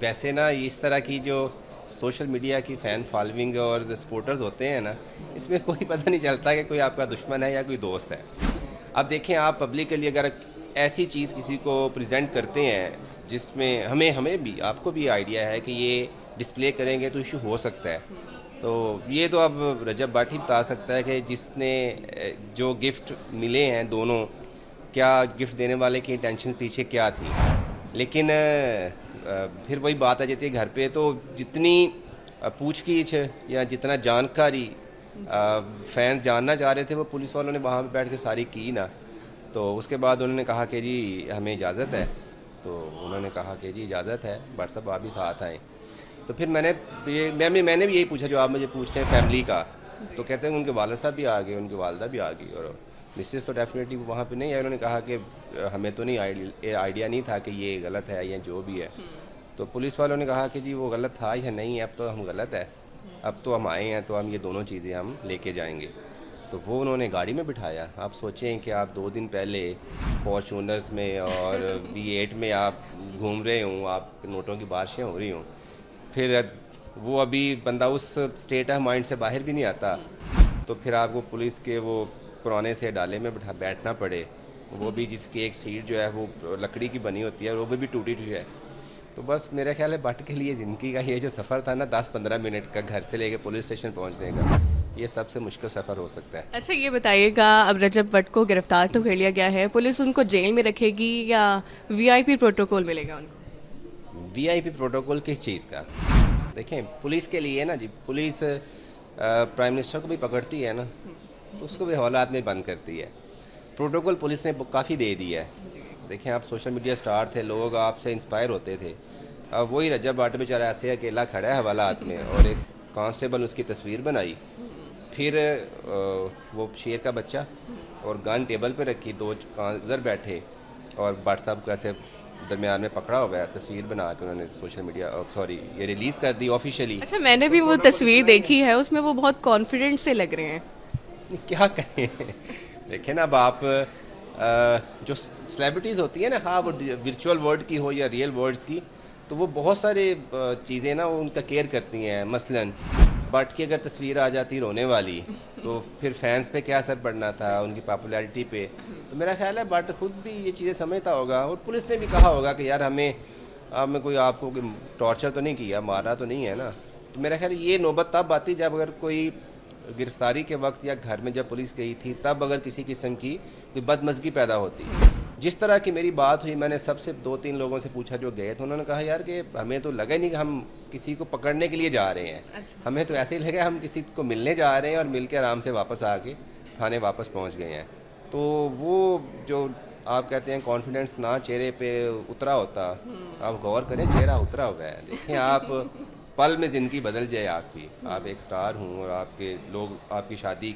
ویسے نا اس طرح کی جو سوشل میڈیا کی فین فالوئنگ اور سپورٹرز ہوتے ہیں نا، اس میں کوئی پتہ نہیں چلتا کہ کوئی آپ کا دشمن ہے یا کوئی دوست ہے. اب دیکھیں آپ پبلک کے لیے اگر ایسی چیز کسی کو پریزنٹ کرتے ہیں جس میں ہمیں بھی آپ کو بھی آئیڈیا ہے کہ یہ ڈسپلے کریں گے تو ایشو ہو سکتا ہے، تو یہ تو اب رجب بٹ ہی بتا سکتا ہے کہ جس نے جو گفٹ ملے ہیں دونوں، کیا گفٹ دینے والے کی انٹینشن پیچھے کیا تھی. لیکن پھر وہی بات آ جاتی ہے گھر پہ، تو جتنی پوچھ گچھ یا جتنا جانکاری فین جاننا چاہ رہے تھے وہ پولیس والوں نے وہاں پہ بیٹھ کے ساری کی نا. تو اس کے بعد انہوں نے کہا کہ جی ہمیں اجازت ہے، تو انہوں نے کہا کہ جی اجازت ہے بٹ صاحب آپ بھی ساتھ آئیں. تو پھر میں نے بھی یہی پوچھا جو آپ مجھے پوچھتے ہیں فیملی کا، تو کہتے ہیں ان کے والد صاحب بھی آ گئے، ان کی والدہ بھی آ گئی، اور مسز تو ڈیفینیٹلی وہاں پہ نہیں ہے. انہوں نے کہا کہ ہمیں تو نہیں آئیڈیا نہیں تھا کہ یہ غلط ہے یا جو بھی ہے. تو پولیس والوں نے کہا کہ جی وہ غلط تھا یا نہیں ہے، اب تو ہم غلط ہے، اب تو ہم آئے ہیں تو ہم یہ دونوں چیزیں ہم لے کے جائیں گے. تو وہ انہوں نے گاڑی میں بٹھایا. آپ سوچیں کہ آپ 2 دن پہلے فارچونرز میں اور V8 میں آپ گھوم رہے ہوں، آپ نوٹوں کی بارشیں ہو رہی ہوں، پھر وہ ابھی بندہ اس اسٹیٹ آف مائنڈ سے باہر بھی نہیں آتا، تو پھر آپ کو پولیس کے وہ پرانے سے ڈالے میں بیٹھنا پڑے، وہ بھی جس کی ایک سیٹ جو ہے وہ لکڑی کی بنی ہوتی ہے اور وہ بھی ٹوٹی ہوئی ہے. تو بس میرا خیال ہے بٹ کے لیے زندگی کا یہ جو سفر تھا نا 10-15 منٹ کا گھر سے لے کے پولیس اسٹیشن پہنچنے کا، یہ سب سے مشکل سفر ہو سکتا ہے. اچھا یہ بتائیے گا، اب رجب بٹ کو گرفتار تو کر لیا گیا ہے، پولیس ان کو جیل میں رکھے گی یا VIP پروٹوکول ملے گا ان کو؟ VIP پروٹوکول کس چیز کا؟ دیکھیں پولیس کے لیے نا جی، پولیس پرائم منسٹر کو بھی پکڑتی ہے نا تو اس کو بھی حوالات میں بند کرتی ہے. پروٹوکول پولیس نے کافی دے دیا ہے. دیکھیں آپ سوشل میڈیا سٹار تھے، لوگ آپ سے انسپائر ہوتے تھے. اب وہی رجب بٹ بیچارہ ایسے اکیلا کھڑا ہے حوالات میں، اور ایک کانسٹیبل اس کی تصویر بنائی، پھر وہ شیر کا بچہ اور گن ٹیبل پہ رکھی، 2 ادھر بیٹھے اور بٹ صاحب کو ایسے درمیان میں پکڑا ہوا ہے، تصویر بنا کے انہوں نے سوشل میڈیا یہ ریلیز کر دی آفیشیلی. اچھا میں نے بھی وہ تصویر دیکھی ہے، اس میں وہ بہت کانفیڈنٹ سے لگ رہے ہیں. کیا کریں دیکھیں نا، اب آپ جو سیلیبریٹیز ہوتی ہیں نا، ہاں وہ ورچوئل ورلڈ کی ہو یا ریئل ورلڈز کی، تو وہ بہت سارے چیزیں نا ان کا کیئر کرتی ہیں. مثلاً بٹ کی اگر تصویر آ جاتی رونے والی تو پھر فینس پہ کیا اثر پڑنا تھا، ان کی پاپولیرٹی پہ. تو میرا خیال ہے بٹ خود بھی یہ چیزیں سمجھتا ہوگا، اور پولیس نے بھی کہا ہوگا کہ یار ہمیں کوئی آپ کو ٹارچر تو نہیں کیا، مارا تو نہیں ہے نا. تو میرا خیال یہ نوبت تب آتی جب اگر کوئی گرفتاری کے وقت یا گھر میں جب پولیس گئی تھی تب اگر کسی قسم کی کوئی بدمزگی پیدا ہوتی. جس طرح کی میری بات ہوئی، میں نے سب سے 2-3 لوگوں سے پوچھا جو گئے تو انہوں نے کہا یار کہ ہمیں تو لگا نہیں کہ ہم کسی کو پکڑنے کے لیے جا رہے ہیں، ہمیں تو ایسے ہی لگا ہم کسی کو ملنے جا رہے ہیں اور مل کے آرام سے واپس آ کے تھانے واپس پہنچ گئے ہیں. تو وہ جو آپ کہتے ہیں کانفیڈنس نہ چہرے پہ اترا ہوتا، آپ غور کریں چہرہ اترا ہوا ہے. دیکھیں آپ پل میں زندگی بدل جائے آپ کی، آپ ایک سٹار ہوں اور آپ کے لوگ آپ کی شادی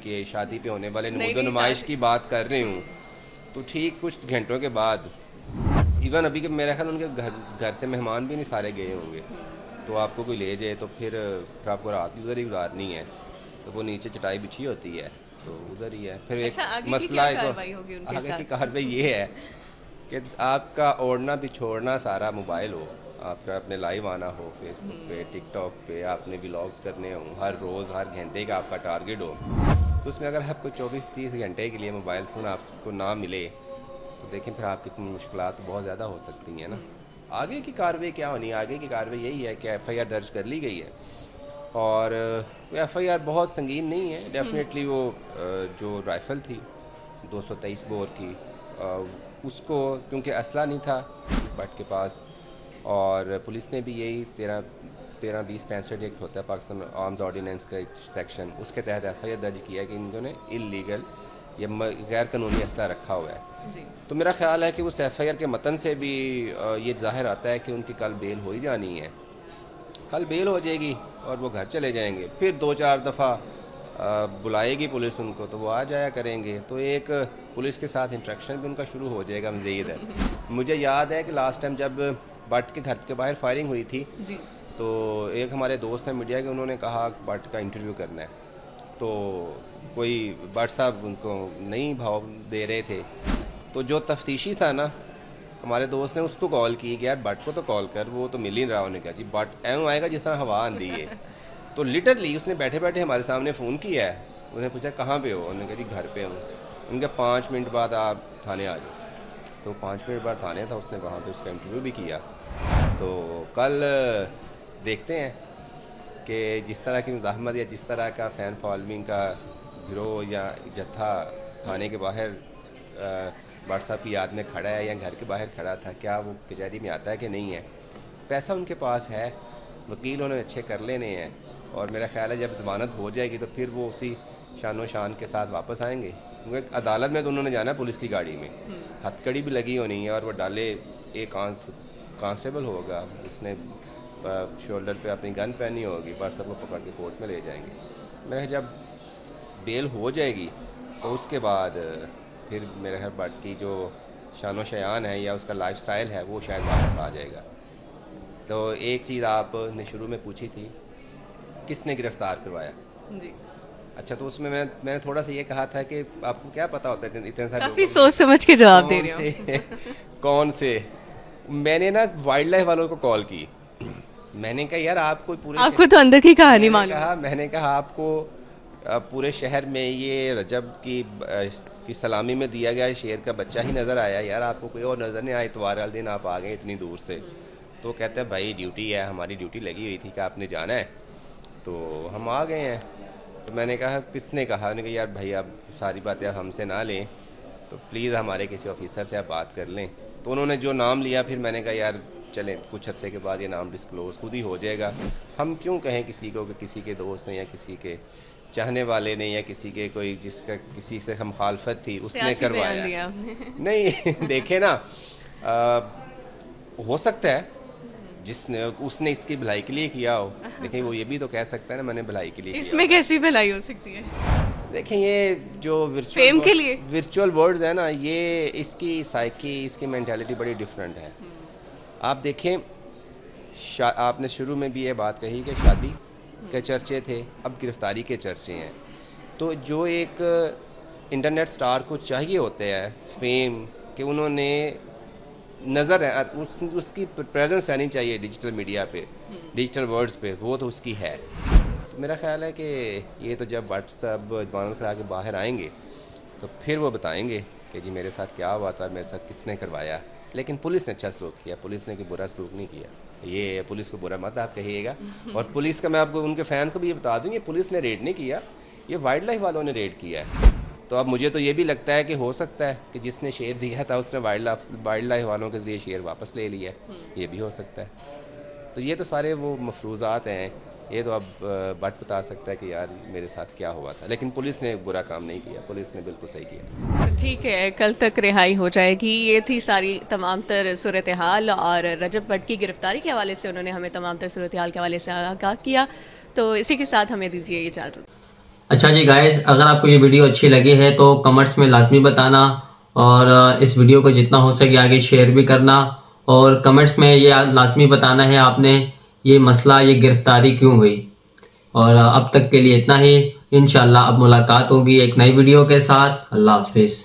پہ ہونے والے نمود و نمائش کی بات کر رہے ہوں، تو ٹھیک کچھ گھنٹوں کے بعد ایون ابھی کہ میرا خیال ان کے گھر سے مہمان بھی نہیں سارے گئے ہوں گے، تو آپ کو کوئی لے جائے تو پھر آپ کو رات بھی ادھر ہی گزارنی ہے. تو وہ نیچے چٹائی بچھی ہوتی ہے تو ادھر ہی ہے. پھر ایک مسئلہ آگے کی کارروائی یہ ہے کہ آپ کا اوڑھنا بچھوڑنا سارا موبائل ہو، آپ کا اپنے لائیو آنا ہو فیس بک پہ، ٹک ٹاک پہ، آپ نے ولاگز کرنے ہوں، ہر روز ہر گھنٹے کا آپ کا ٹارگیٹ ہو. تو اس میں اگر آپ کو 24-30 گھنٹے کے لیے موبائل فون آپ کو نہ ملے تو دیکھیں پھر آپ کی مشکلات بہت زیادہ ہو سکتی ہیں نا. آگے کی کارروائی کیا ہونی ہے؟ آگے کی کارروائی یہی ہے کہ FIR درج کر لی گئی ہے، اور FIR بہت سنگین نہیں ہے. ڈیفینیٹلی وہ جو رائفل تھی 223 بور کی، اس کو کیونکہ اسلحہ نہیں تھا بٹ کے پاس، اور پولیس نے بھی یہی 13-20-65 ایک ہوتا ہے پاکستان آرمز آرڈیننس کا ایک سیکشن، اس کے تحت FIR درج کیا ہے کہ انہوں نے اللیگل یا غیر قانونی اسلحہ رکھا ہوا ہے. تو میرا خیال ہے کہ اس FIR کے متن سے بھی یہ ظاہر آتا ہے کہ ان کی کل بیل ہو ہی جانی ہے. کل بیل ہو جائے گی اور وہ گھر چلے جائیں گے. پھر 2-4 دفعہ بلائے گی پولیس ان کو تو وہ آ جایا کریں گے. تو ایک پولیس کے ساتھ انٹریکشن بھی ان کا شروع ہو جائے گا مزید ہے. مجھے یاد ہے کہ لاسٹ ٹائم جب بٹ کے گھر کے باہر فائرنگ ہوئی تھی تو ایک ہمارے دوست ہیں میڈیا کے، انہوں نے کہا بٹ کا انٹرویو کرنا ہے، تو کوئی بٹ صاحب ان کو نہیں بھاؤ دے رہے تھے. تو جو تفتیشی تھا نا ہمارے دوست نے اس کو کال کی کہ یار بٹ کو تو کال کر, وہ تو مل ہی رہا. انہوں نے کہا جی بٹ ایوں آئے گا جس طرح ہوا آندھی ہے. تو لٹرلی اس نے بیٹھے بیٹھے ہمارے سامنے فون کیا ہے. انہوں نے پوچھا کہاں پہ ہو؟ انہوں نے کہا جی گھر پہ ہوں. ان کے 5 منٹ بعد آپ تھانے آ جاؤ. تو 5 منٹ بعد تھانے تھا, اس نے وہاں پہ اس کا انٹرویو بھی کیا. تو کل دیکھتے ہیں کہ جس طرح کی مزاحمت یا جس طرح کا فین فالوئنگ کا گروہ یا جتھا تھانے کے باہر بٹ صاحب کی یاد میں کھڑا ہے یا گھر کے باہر کھڑا تھا, کیا وہ کچہری میں آتا ہے کہ نہیں ہے. پیسہ ان کے پاس ہے, وکیل انہوں نے اچھے کر لینے ہیں, اور میرا خیال ہے جب ضمانت ہو جائے گی تو پھر وہ اسی شان و شان کے ساتھ واپس آئیں گے. کیونکہ عدالت میں تو انہوں نے جانا ہے پولیس کی گاڑی میں, ہتھ کڑی بھی لگی ہونی ہے, اور وہ ڈالے ایک کانسٹیبل ہوگا, اس نے شولڈر پہ اپنی گن پہنی ہوگی, بٹ سب کو پکڑ کے کورٹ میں لے جائیں گے. میرا جب بیل ہو جائے گی تو اس کے بعد پھر میرے خیال بٹ کی جو شان و شیان ہے یا اس کا لائف سٹائل ہے وہ شاید واپس آ جائے گا. تو ایک چیز آپ نے شروع میں پوچھی تھی کس نے گرفتار کروایا. جی اچھا, تو اس میں میں نے تھوڑا سا یہ کہا تھا کہ آپ کو کیا پتا ہوتا ہے اتنے سارے کافی سوچ سمجھ کے جواب دے رہے ہو. کون سے میں نے نا وائلڈ لائف والوں کو کال کی. میں نے کہا یار آپ کو پورے آپ کو تو اندر کی کہانی معلوم. میں نے کہا آپ کو پورے شہر میں یہ رجب کی سلامی میں دیا گیا شیر کا بچہ ہی نظر آیا, یار آپ کو کوئی اور نظر نہیں آیا. اتوار والے دن آپ آ گئے اتنی دور سے. تو کہتے ہیں بھائی ڈیوٹی ہے, ہماری ڈیوٹی لگی ہوئی تھی کہ آپ نے جانا ہے, تو ہم آ گئے ہیں. تو میں نے کہا کس نے کہا؟ انہوں نے کہا یار بھائی آپ ساری باتیں ہم سے نہ لیں, تو پلیز ہمارے کسی آفیسر سے آپ بات کر لیں. تو انہوں نے جو نام لیا, پھر میں نے کہا یار چلیں کچھ عرصے کے بعد یہ نام ڈسکلوز خود ہی ہو جائے گا. ہم کیوں کہیں کسی کو کہ کسی کے دوست ہیں یا کسی کے چاہنے والے نے یا کسی کے کوئی جس کا کسی سے مخالفت تھی اس نے کروایا. نہیں دیکھیں نا, ہو سکتا ہے جس نے اس نے اس کی بھلائی کے لیے کیا ہو, لیکن وہ یہ بھی تو کہہ سکتا ہے نا میں نے بھلائی کے لیے کیا. اس میں کیسی بھلائی ہو سکتی ہے؟ دیکھیں یہ جو ورچوئل ورڈز ہیں نا, یہ اس کی سائیکی, اس کی مینٹیلٹی بڑی ڈفرینٹ ہے. آپ دیکھیں آپ نے شروع میں بھی یہ بات کہی کہ شادی کے چرچے تھے, اب گرفتاری کے چرچے ہیں. تو جو ایک انٹرنیٹ سٹار کو چاہیے ہوتے ہیں فیم کہ انہوں نے نظر ہے اس کی پریزنس رہنی چاہیے ڈیجیٹل میڈیا پہ, ڈیجیٹل ورڈز پہ, وہ تو اس کی ہے. تو میرا خیال ہے کہ یہ تو جب واٹس ایپ ضمانت کرا کے باہر آئیں گے تو پھر وہ بتائیں گے کہ جی میرے ساتھ کیا ہوا تھا, میرے ساتھ کس نے کروایا. لیکن پولیس نے اچھا سلوک کیا, پولیس نے کوئی برا سلوک نہیں کیا. یہ پولیس کو برا مت آپ کہیے گا. اور پولیس کا میں آپ کو ان کے فینس کو بھی یہ بتا دوں, یہ پولیس نے ریڈ نہیں کیا, یہ وائلڈ لائف والوں نے ریڈ کیا ہے. تو اب مجھے تو یہ بھی لگتا ہے کہ ہو سکتا ہے کہ جس نے شیئر دیا تھا اس نے وائلڈ لائف والوں کے ذریعے شیئر واپس لے لیا ہے, یہ بھی ہو سکتا ہے. تو یہ تو سارے وہ مفروضات ہیں, یہ تو اب بٹ بتا سکتا ہے کہ یار میرے ساتھ کیا ہوا تھا. لیکن پولیس نے برا کام نہیں کیا, پولیس نے بالکل صحیح کیا. ٹھیک ہے, کل تک رہائی ہو جائے گی. یہ تھی ساری تمام تر صورتحال, اور رجب بٹ کی گرفتاری کے حوالے سے انہوں نے ہمیں تمام تر صورتحال کے حوالے سے آگاہ کیا. تو اسی کے ساتھ ہمیں دیجیے اجازت. اچھا جی گائز, اگر آپ کو یہ ویڈیو اچھی لگی ہے تو کمنٹس میں لازمی بتانا, اور اس ویڈیو کو جتنا ہو سکے آگے شیئر بھی کرنا, اور کمنٹس میں یہ لازمی بتانا ہے آپ نے یہ مسئلہ, یہ گرفتاری کیوں ہوئی. اور اب تک کے لیے اتنا ہی. انشاءاللہ اب ملاقات ہوگی ایک نئی ویڈیو کے ساتھ. اللہ حافظ.